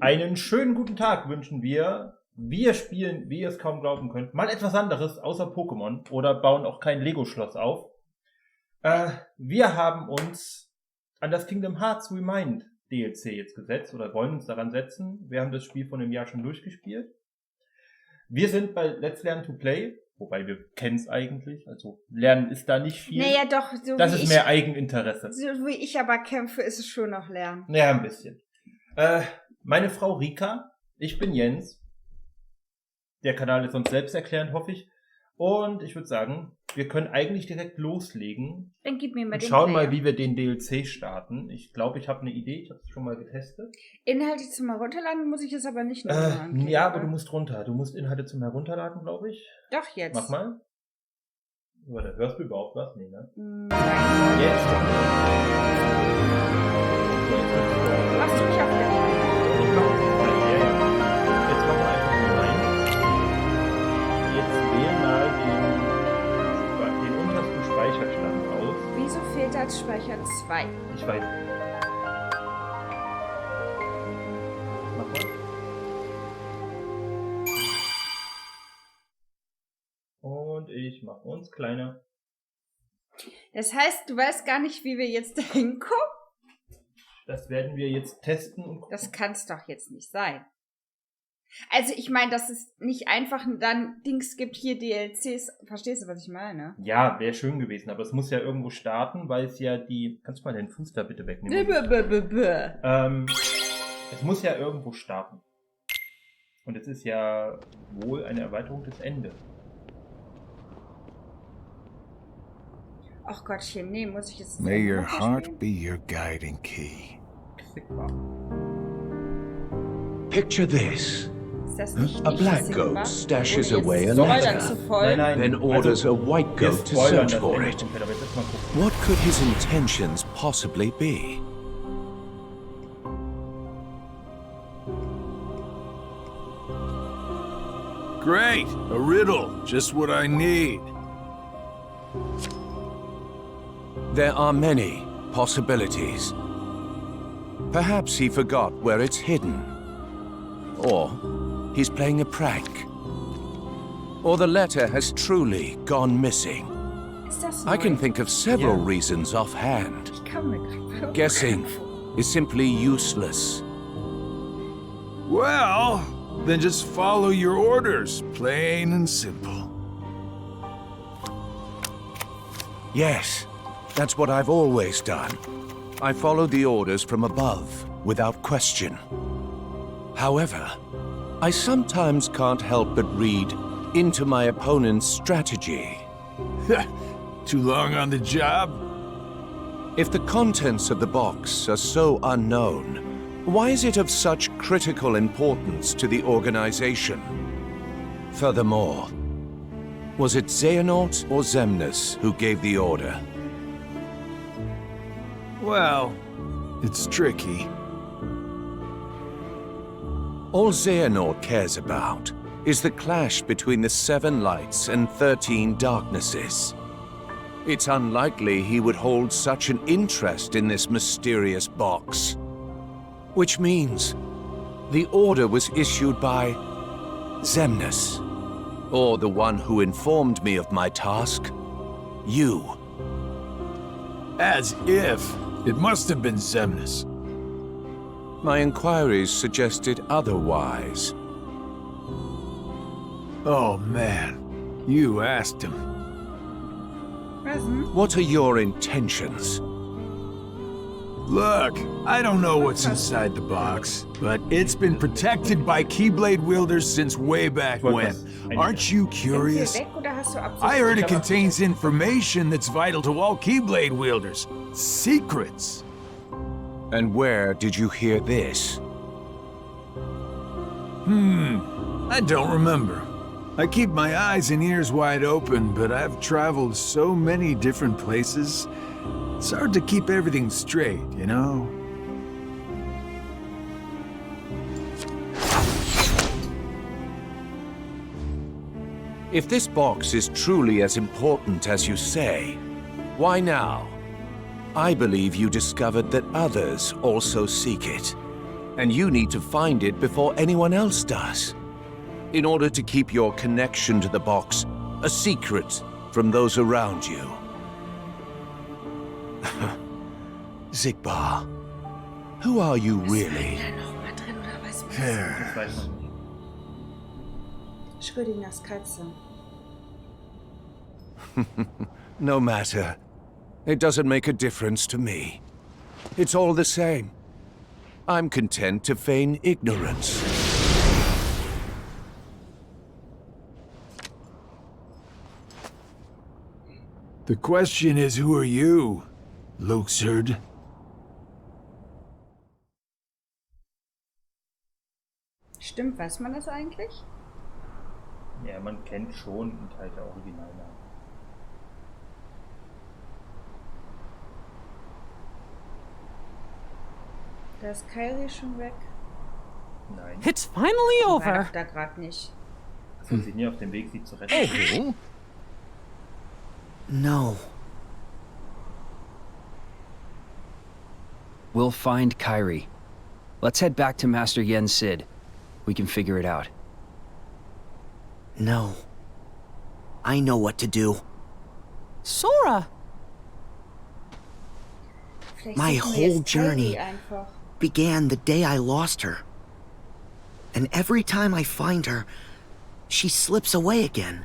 Einen schönen guten Tag wünschen wir. Wir spielen, wie ihr es kaum glauben könnt, mal etwas anderes außer Pokémon oder bauen auch kein Lego-Schloss auf. Wir haben uns an das Kingdom Hearts Remind DLC jetzt gesetzt oder wollen uns daran setzen. Wir haben das Spiel von einem Jahr schon durchgespielt. Wir sind bei Let's Learn to Play, wobei wir kennen es eigentlich. Also Lernen ist da nicht viel. Naja, doch. So das ist mehr Eigeninteresse. So wie ich aber kämpfe, ist es schon noch Lernen. Naja, ein bisschen. Meine Frau Rica, ich bin Jens. Der Kanal ist uns selbsterklärend, hoffe ich. Und ich würde sagen, wir können eigentlich direkt loslegen. Dann gib mir mal den schauen Player. mal, wie wir den DLC starten. Ich glaube, ich habe eine Idee. Ich habe es schon mal getestet. Inhalte zum Herunterladen muss ich es aber nicht noch machen. Ja, aber du musst runter. Du musst Inhalte zum Herunterladen, glaube ich. Doch, jetzt. Mach mal. Warte, hörst du überhaupt was? Nee, ne? Nein. Jetzt. Machst du mich auf der Kleine? Ich mach ja. Jetzt machen wir einfach mal rein. Jetzt wähl mal den untersten Speicherstand aus. Wieso fehlt als Speicher 2? Ich weiß. Mach mal. Und ich mach uns kleiner. Das heißt, du weißt gar nicht, wie wir jetzt da hinkommen? Das werden wir jetzt testen und gucken. Das kann's doch jetzt nicht sein. Also ich meine, dass es nicht einfach dann Dings gibt, hier DLCs. Verstehst du, was ich meine? Ja, wäre schön gewesen, aber es muss ja irgendwo starten, weil es ja die... Kannst du mal den Fuß da bitte wegnehmen? Es muss ja irgendwo starten. Und es ist ja wohl eine Erweiterung des Ende. Ach Gottchen, nee, muss ich jetzt... May your heart be your guiding key. Picture this. Ist das nicht A black Sigma? goat stashes Oder away a ist Spoilern letter, zu voll? then orders a white wir goat to spoilern search das for Ende it. komplett, aber jetzt mal gucken. What could his intentions possibly be? Great! A riddle. Just what I need. There are many possibilities. Perhaps he forgot where it's hidden. Or he's playing a prank. Or the letter has truly gone missing. Ist das I can neu? think of several Yeah. reasons offhand. Ich kann mir grad Guessing is simply useless. Well, then just follow your orders. Plain and simple. Yes, that's what I've always done. I follow the orders from above, without question. However, I sometimes can't help but read into my opponent's strategy. Too long on the job? If the contents of the box are so unknown, why is it of such critical importance to the organization? Furthermore, was it Xehanort or Xemnas who gave the order? Well, it's tricky. All Xehanort cares about is the clash between the 7 lights and 13 darknesses. It's unlikely he would hold such an interest in this mysterious box. Which means the order was issued by Xemnas, or the one who informed me of my task, you. As if. It must have been Xemnas. My inquiries suggested otherwise. Oh man, you asked him. What are your intentions? Look, I don't know what's inside the box, but it's been protected by Keyblade wielders since way back when. Aren't you curious? Weg, oder hast du I heard it contains information that's vital to all Keyblade wielders. Secrets. And where did you hear this? I don't remember. I keep my eyes and ears wide open, but I've traveled so many different places. It's hard to keep everything straight, you know? If this box is truly as important as you say, why now? I believe you discovered that others also seek it. and you need to find it before anyone else does. In order to keep your connection to the box a secret from those around you. Sigbar, who are you really? Da noch mal drin, oder weiß man Das weiß man nicht. das? Schrödingers Katze. No matter. It doesn't make a difference to me. It's all the same. I'm content to feign ignorance. The question is, who are you, Luxord? Stimmt, weiß man das eigentlich? Ja, man kennt schon einen Teil der Originalnamen. Da ist Kairi schon weg. Nein. It's finally War over. doch da gerade nicht. Also, sie sind ja auf dem Weg, sie zu retten. No. We'll find Kairi. Let's head back to Master Yen Sid. We can figure it out. No. I know what to do. Sora! Vielleicht My suchen wir whole jetzt Kairi journey einfach. began the day I lost her. And every time I find her, she slips away again.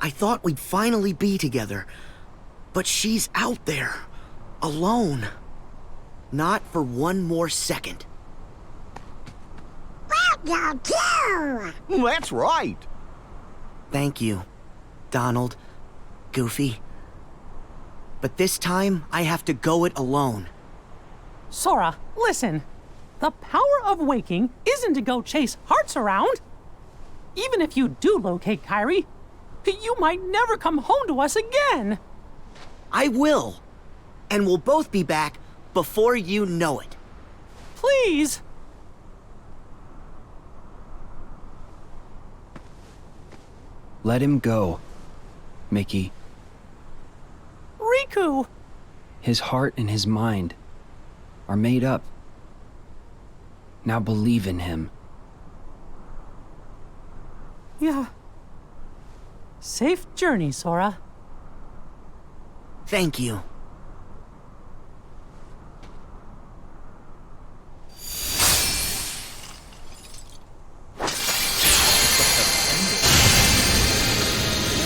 I thought we'd finally be together, but she's out there, alone. Not for one more second. That's right. Thank you, Donald, Goofy. But this time, I have to go it alone. Sora, listen. The power of waking isn't to go chase hearts around. Even if you do locate Kairi, you might never come home to us again. I will. And we'll both be back before you know it. Please. Let him go, Mickey. Riku! His heart and his mind are made up. Now believe in him. Yeah. Safe journey, Sora. Thank you.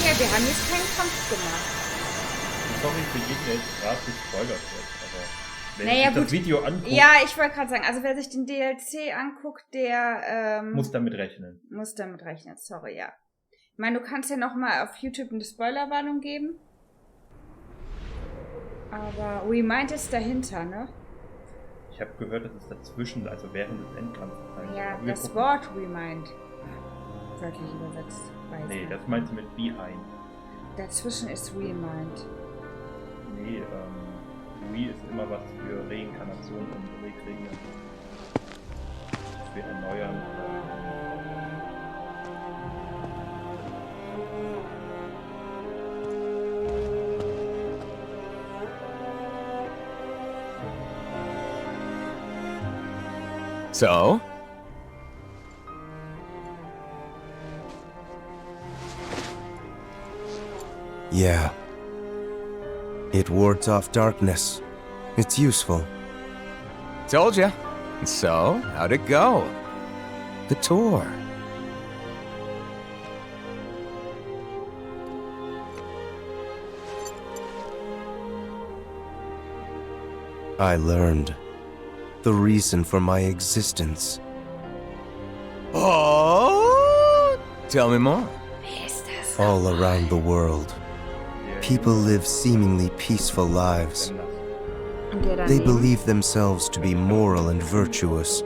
Ja, wir haben jetzt keinen Kampf gemacht. Sorry für jeden, der jetzt gerade gespoilert wird, aber wenn Naja, sich das gut. Video anguckt, Ja, ich wollte gerade sagen, also wer sich den DLC anguckt, der muss damit rechnen. muss damit rechnen. Sorry, ja. Ich meine, du kannst ja noch mal auf YouTube eine Spoilerwarnung geben. Aber Remind ist dahinter, ne? Ich habe gehört, dass es dazwischen, also während des Endkampfs sein Ja, soll. Wir das gucken. Wort Remind. Wörtlich übersetzt. Weiß Nee, ich. das meinst du mit Behind. Dazwischen ist Remind. Nee, Re ist immer was für Reinkarnation und Rekriegen. Für Erneuern. So? Yeah. It wards off darkness. It's useful. Told ya. So, how'd it go? The tour. I learned the reason for my existence. Oh! Tell me more. Wer ist das? All around the world, people live seemingly peaceful lives. Und der They daneben? believe themselves to be moral and virtuous,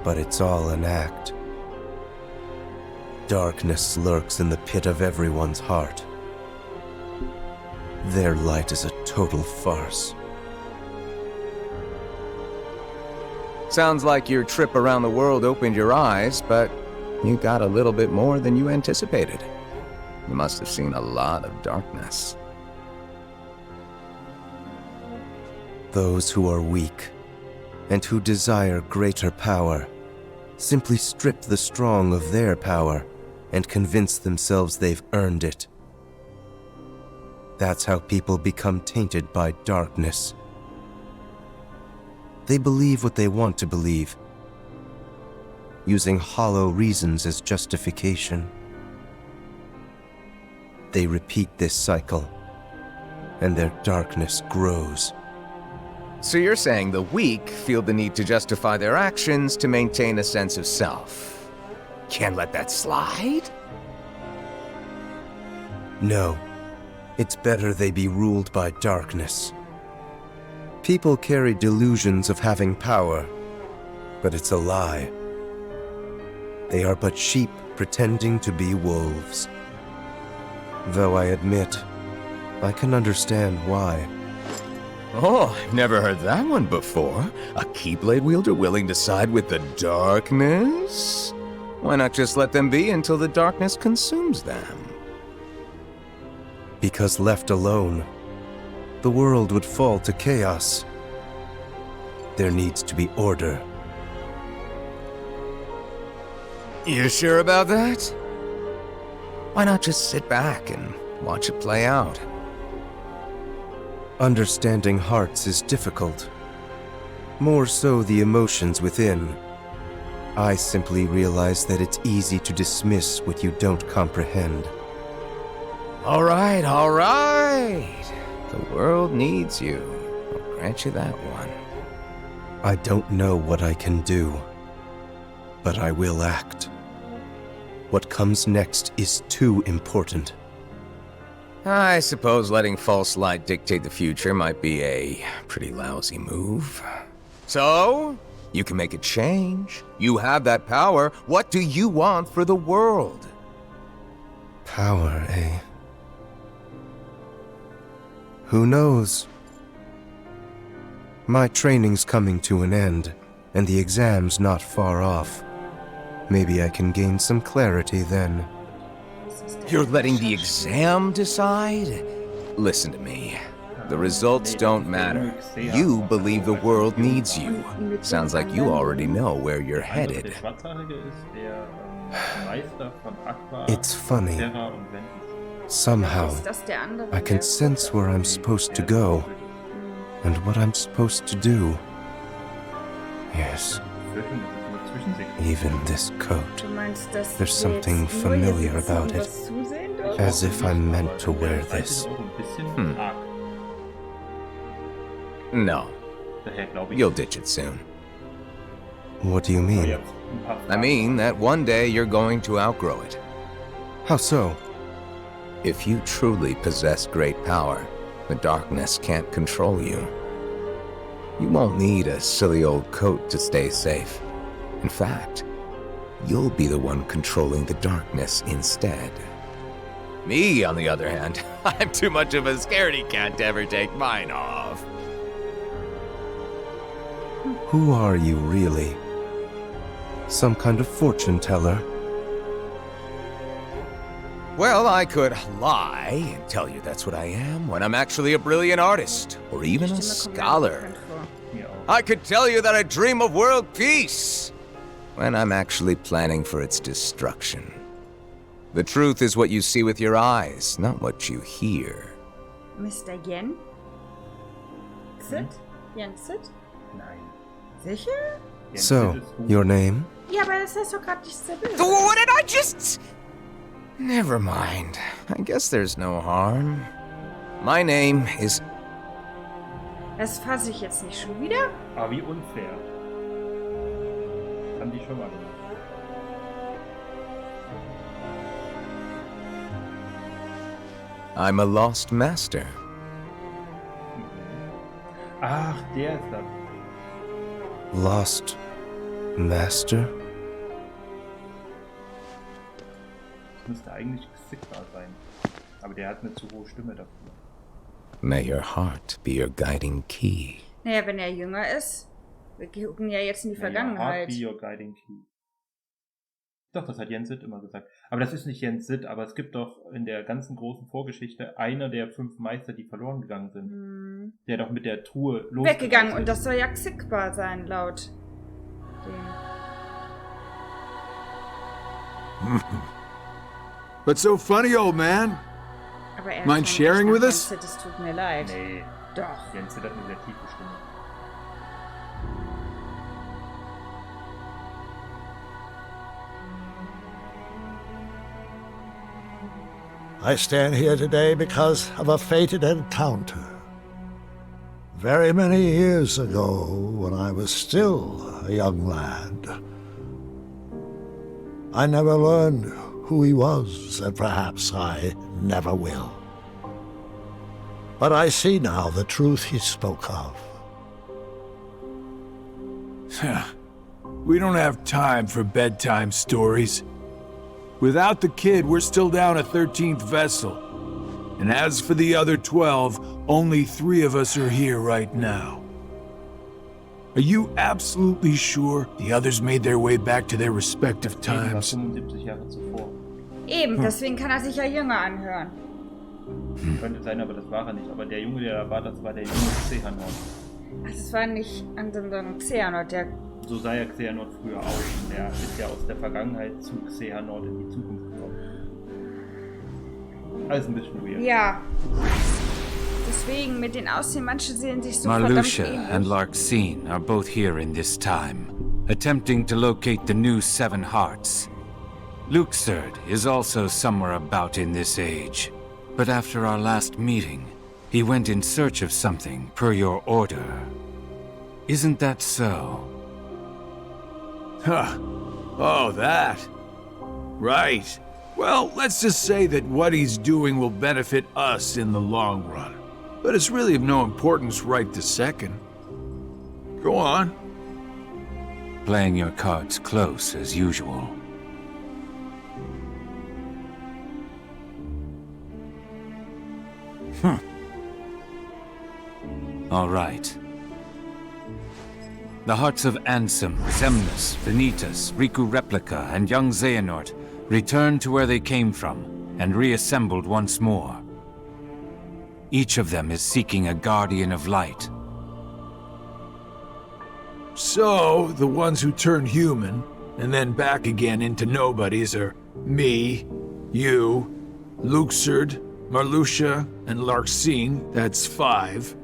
but it's all an act. Darkness lurks in the pit of everyone's heart. Their light is a total farce. Sounds like your trip around the world opened your eyes, but you got a little bit more than you anticipated. You must have seen a lot of darkness. Those who are weak and who desire greater power simply strip the strong of their power and convince themselves they've earned it. That's how people become tainted by darkness. They believe what they want to believe, using hollow reasons as justification. They repeat this cycle, and their darkness grows. So you're saying the weak feel the need to justify their actions to maintain a sense of self. Can't let that slide? No, it's better they be ruled by darkness. People carry delusions of having power, but it's a lie. They are but sheep pretending to be wolves. Though I admit, I can understand why. Oh, I've never heard that one before. A Keyblade wielder willing to side with the darkness? Why not just let them be until the darkness consumes them? Because left alone, the world would fall to chaos. There needs to be order. You sure about that? Why not just sit back and watch it play out? Understanding hearts is difficult. More so the emotions within. I simply realize that it's easy to dismiss what you don't comprehend. All right, all right. The world needs you. I'll grant you that one. I don't know what I can do, but I will act. What comes next is too important. I suppose letting false light dictate the future might be a pretty lousy move. So, you can make a change. You have that power. What do you want for the world? Power, eh? Who knows? My training's coming to an end, and the exam's not far off. Maybe I can gain some clarity then. You're letting the exam decide? Listen to me. The results don't matter. You believe the world needs you. Sounds like you already know where you're headed. It's funny. Somehow, I can sense where I'm supposed to go, and what I'm supposed to do. Yes. Even this coat. There's something familiar about it. As if I'm meant to wear this. No. You'll ditch it soon. What do you mean? I mean that one day you're going to outgrow it. How so? If you truly possess great power, the darkness can't control you. You won't need a silly old coat to stay safe. In fact, you'll be the one controlling the darkness instead. Me, on the other hand, I'm too much of a scaredy cat to ever take mine off. Who are you, really? Some kind of fortune teller? Well, I could lie and tell you that's what I am when I'm actually a brilliant artist, or even a scholar. I could tell you that I dream of world peace when I'm actually planning for its destruction. The truth is what you see with your eyes, not what you hear. Mr. Yen? Sit? Jensit? Nein. Sicher? So, your name? Ja, aber das heißt doch gerade nicht sehr böse. What did I just... Never mind. I guess there's no harm. My name is... Das fasse ich jetzt nicht schon wieder. Aber wie unfair. Das haben die schon mal gemacht. I'm a lost master. Ach, der ist das. Lost Master? Das müsste eigentlich Sigmar sein. Aber der hat eine zu hohe Stimme dafür. May your heart be your guiding key. Naja, wenn er jünger ist. Wir gucken ja jetzt in die Vergangenheit. Heart be your guiding key. Doch, das hat Jens Sitt immer gesagt. Aber das ist nicht Jens Sitt, aber es gibt doch in der ganzen großen Vorgeschichte einer der 5 Meister, die verloren gegangen sind. Der doch mit der Truhe weggegangen. Und das soll ja Xigbar sein, laut dem. What's so funny, old man? Aber er Mind sharing with us? Jens Sitt, es tut mir leid. Nee. Doch. Jens Sitt hat eine sehr tiefe Stimme. I stand here today because of a fated encounter. Very many years ago, when I was still a young lad. I never learned who he was, and perhaps I never will. But I see now the truth he spoke of. We don't have time for bedtime stories. Without the kid, we're still down a 13th vessel. And as for the other 12, only 3 of us are here right now. Are you absolutely sure the others made their way back to their respective times? 75 Jahre zuvor. Eben, deswegen kann er sich ja jünger anhören. Könnte sein, aber das war er nicht. Aber der Junge, der da war, das war der junge Xehanort. Ach, das war nicht an dem Xehanort, der... So sah ja Xehanort früher aus. Der ist ja aus der Vergangenheit zu Xehanort in die Zukunft gekommen. Alles ein bisschen weird. Ja. Deswegen, mit den Aussehen, manche sehen sich so Marluxia verdammt ähnlich. and Larxene are both here in this time, attempting to locate the new 7 hearts. Luxord is also somewhere about in this age, but after our last meeting, he went in search of something per your order. Isn't that so? Huh. Oh, that. Right. Well, let's just say that what he's doing will benefit us in the long run. But it's really of no importance right this second. Go on. Playing your cards close as usual. All right. The hearts of Ansem, Xemnas, Vanitas, Riku Replica, and young Xehanort returned to where they came from and reassembled once more. Each of them is seeking a guardian of light. So, the ones who turn human, and then back again into nobodies are me, you, Luxord, Marluxia, and Larxene, that's 5.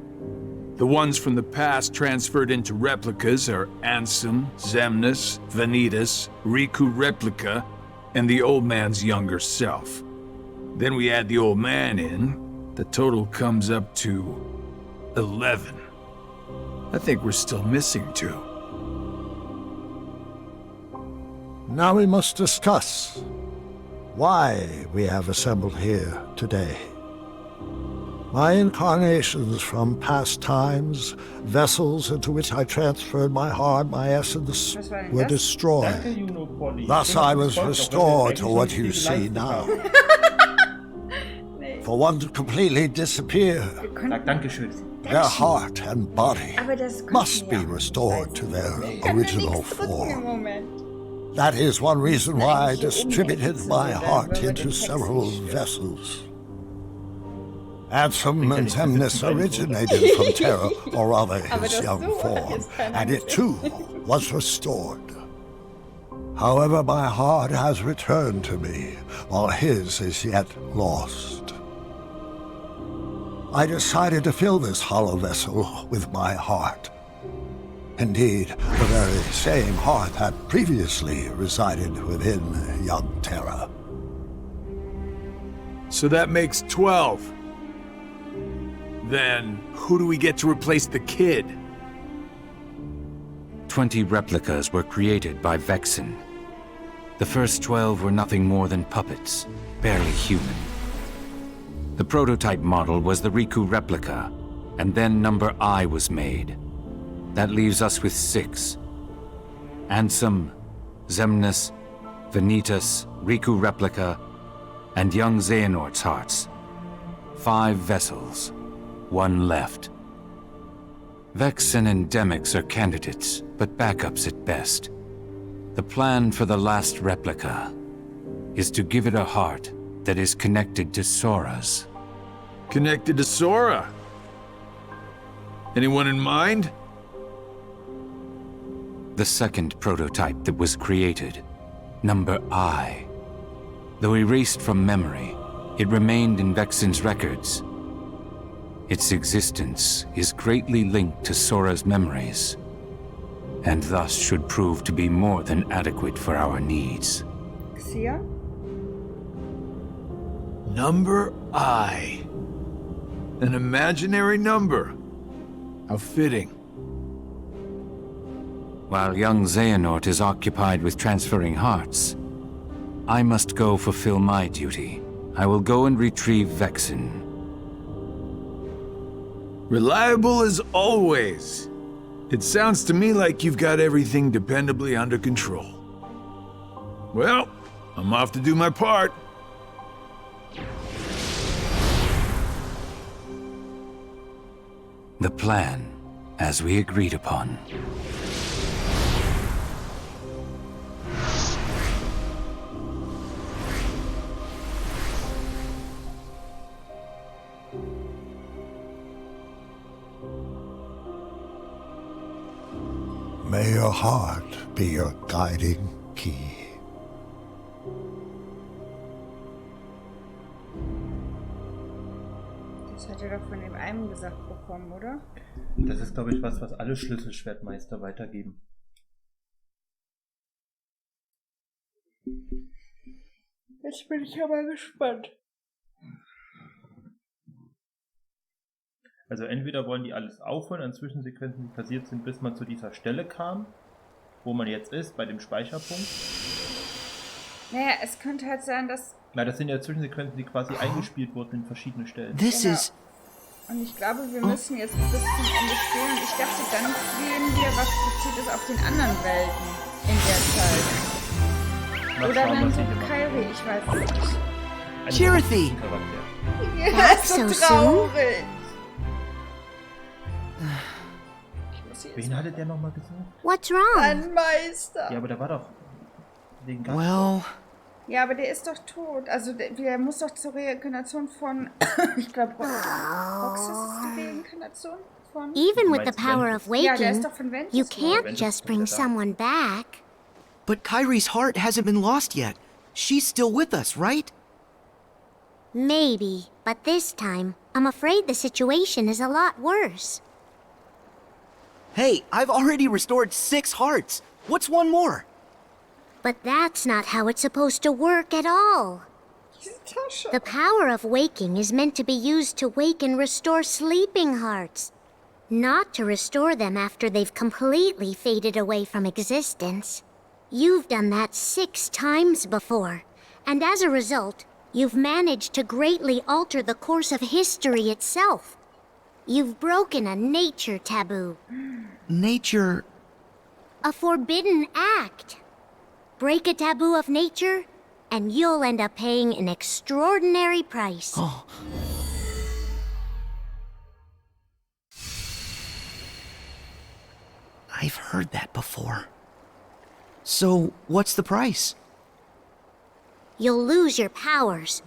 The ones from the past transferred into replicas are Ansem, Xemnas, Vanitas, Riku Replica, and the old man's younger self. Then we add the old man in, the total comes up to 11. I think we're still missing 2. Now we must discuss why we have assembled here today. My incarnations from past times, vessels into which I transferred my heart, my essence, were destroyed. Thus I was restored to what you see now. For one to completely disappear, their heart and body must be restored to their original form. That is one reason why I distributed my heart into several vessels. Ansem and Xemnas originated from Terra, or rather his young form, and it too was restored. However, my heart has returned to me, while his is yet lost. I decided to fill this hollow vessel with my heart. Indeed, the very same heart that previously resided within young Terra. So that makes 12. Then, who do we get to replace the kid? 20 replicas were created by Vexen. The first 12 were nothing more than puppets, barely human. The prototype model was the Riku replica, and then number I was made. That leaves us with 6. Ansem, Xemnas, Vanitas, Riku replica, and young Xehanort's hearts. 5 vessels. 1 left. Vexen and Demix are candidates, but backups at best. The plan for the last replica is to give it a heart that is connected to Sora's. Connected to Sora? Anyone in mind? The second prototype that was created, number I. Though erased from memory, it remained in Vexen's records. Its existence is greatly linked to Sora's memories, and thus should prove to be more than adequate for our needs. Xia? Number I. An imaginary number. How fitting. While young Xehanort is occupied with transferring hearts, I must go fulfill my duty. I will go and retrieve Vexen. Reliable as always. It sounds to me like you've got everything dependably under control. Well, I'm off to do my part. The plan, as we agreed upon. May your heart be your guiding key. Das hat er doch von dem einem gesagt bekommen, oder? Das ist, glaube ich, was alle Schlüsselschwertmeister weitergeben. Jetzt bin ich aber gespannt. Also entweder wollen die alles aufholen an Zwischensequenzen, die passiert sind, bis man zu dieser Stelle kam, wo man jetzt ist, bei dem Speicherpunkt. Naja, es könnte halt sein, dass... Na, das sind ja Zwischensequenzen, die quasi eingespielt wurden in verschiedene Stellen. This is... Und ich glaube, wir müssen jetzt bis zum Ende spielen. Und ich dachte, dann sehen wir, was passiert ist auf den anderen Welten in der Zeit. Oder wenn so Kairi, ich weiß es nicht. Chirithy! Ja, Back ist so so traurig. Wen hatte der nochmal gesagt? What's wrong? Ein Meister. Ja, aber der war doch... Den Gast. Well... Ja, aber der ist doch tot. Also der muss doch zur Reinkarnation von... ich glaube, Roxas ist die Reinkarnation von... Even with the power of Ja, der waking, ist doch von Ventus. you can't just bring someone back. But Kairi's heart hasn't been lost yet. She's still with us, right? Maybe, but this time, I'm afraid the situation is a lot worse. Hey, I've already restored 6 hearts. What's one more? But that's not how it's supposed to work at all. The power of waking is meant to be used to wake and restore sleeping hearts, not to restore them after they've completely faded away from existence. You've done that 6 times before, and as a result, you've managed to greatly alter the course of history itself. You've broken a nature taboo. Nature... A forbidden act. Break a taboo of nature, and you'll end up paying an extraordinary price. Oh. I've heard that before. So, what's the price? You'll lose your powers.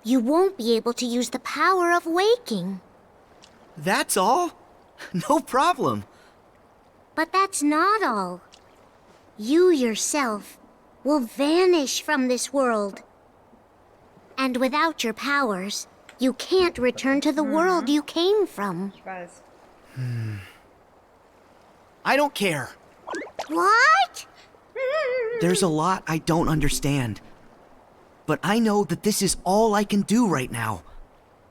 You won't be able to use the power of waking. That's all? No problem. But that's not all. You yourself will vanish from this world. And without your powers, you can't return to the world you came from. Ich weiß. I don't care. What? There's a lot I don't understand. But I know that this is all I can do right now.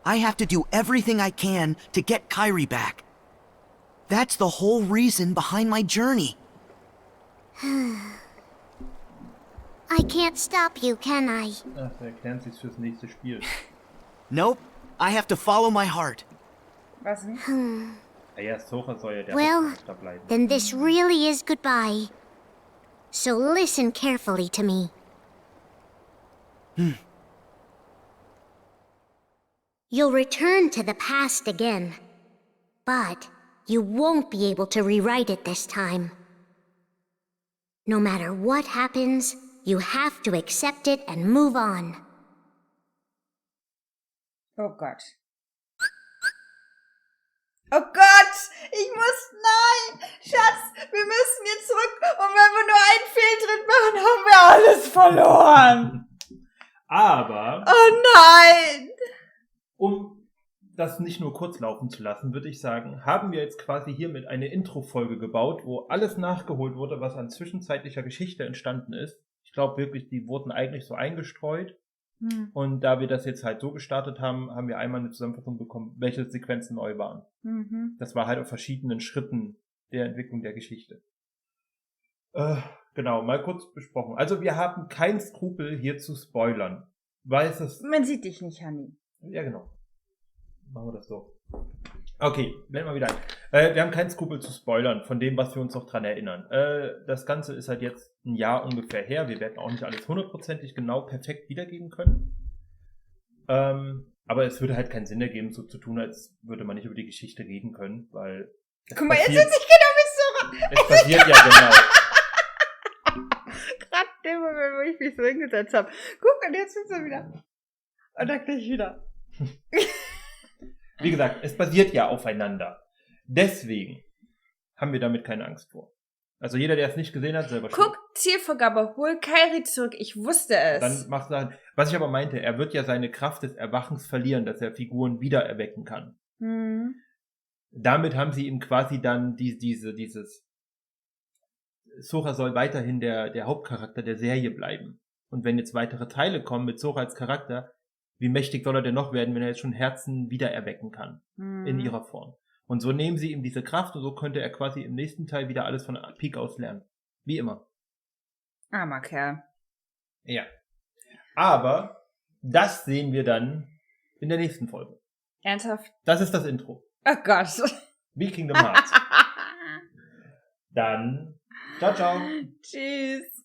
I have to do everything I can to get Kairi back. That's the whole reason behind my journey. I can't stop you, can I? Ach, wir erklären sich's fürs nächste Spiel. Nope, I have to follow my heart. Was nicht? Ja, Sora soll ja der Well, Hauptcharakter bleiben. then this really is goodbye. So listen carefully to me. You'll return to the past again, but you won't be able to rewrite it this time. No matter what happens, you have to accept it and move on. Oh Gott. Oh Gott! Ich muss... Nein! Schatz, wir müssen jetzt zurück. Und wenn wir nur einen Fehltritt machen, haben wir alles verloren. Aber... Oh nein! Um das nicht nur kurz laufen zu lassen, würde ich sagen, haben wir jetzt quasi hiermit eine Intro-Folge gebaut, wo alles nachgeholt wurde, was an zwischenzeitlicher Geschichte entstanden ist. Ich glaube wirklich, die wurden eigentlich so eingestreut. Und da wir das jetzt halt so gestartet haben, haben wir einmal eine Zusammenfassung bekommen, welche Sequenzen neu waren. Das war halt auf verschiedenen Schritten der Entwicklung der Geschichte. Genau, mal kurz besprochen. Also wir haben keinen Skrupel hier zu spoilern. Weil es... Man sieht dich nicht, Hanni. Ja, genau. Machen wir das so. Okay, blenden wir wieder ein. Wir haben keinen Skrupel zu spoilern von dem, was wir uns noch dran erinnern. Das Ganze ist halt jetzt ein Jahr ungefähr her. Wir werden auch nicht alles 100%ig genau perfekt wiedergeben können. Aber es würde halt keinen Sinn ergeben, so zu tun, als würde man nicht über die Geschichte reden können, weil... Guck mal, jetzt sitze ich genau wie Sora. Es passiert ja genau. Gerade dem Moment, wo ich mich so hingesetzt habe. Guck, und jetzt sitzt er wieder. Und dann gleich wieder. Wie gesagt, es basiert ja aufeinander. Deswegen haben wir damit keine Angst vor. Also jeder, der es nicht gesehen hat, selber Guck, Zielvorgabe, hol Kairi zurück. Ich wusste es. Dann machst du halt, was ich aber meinte, er wird ja seine Kraft des Erwachens verlieren, dass er Figuren wieder erwecken kann. Damit haben sie ihm quasi dann dieses Sora soll weiterhin der Hauptcharakter der Serie bleiben. Und wenn jetzt weitere Teile kommen mit Sora als Charakter, wie mächtig soll er denn noch werden, wenn er jetzt schon Herzen wieder erwecken kann in ihrer Form. Und so nehmen sie ihm diese Kraft und so könnte er quasi im nächsten Teil wieder alles von Peak aus lernen. Wie immer. Armer Kerl. Ja. Aber das sehen wir dann in der nächsten Folge. Ernsthaft? Das ist das Intro. Oh Gott. Wie Kingdom Hearts. Dann, ciao, ciao. Tschüss.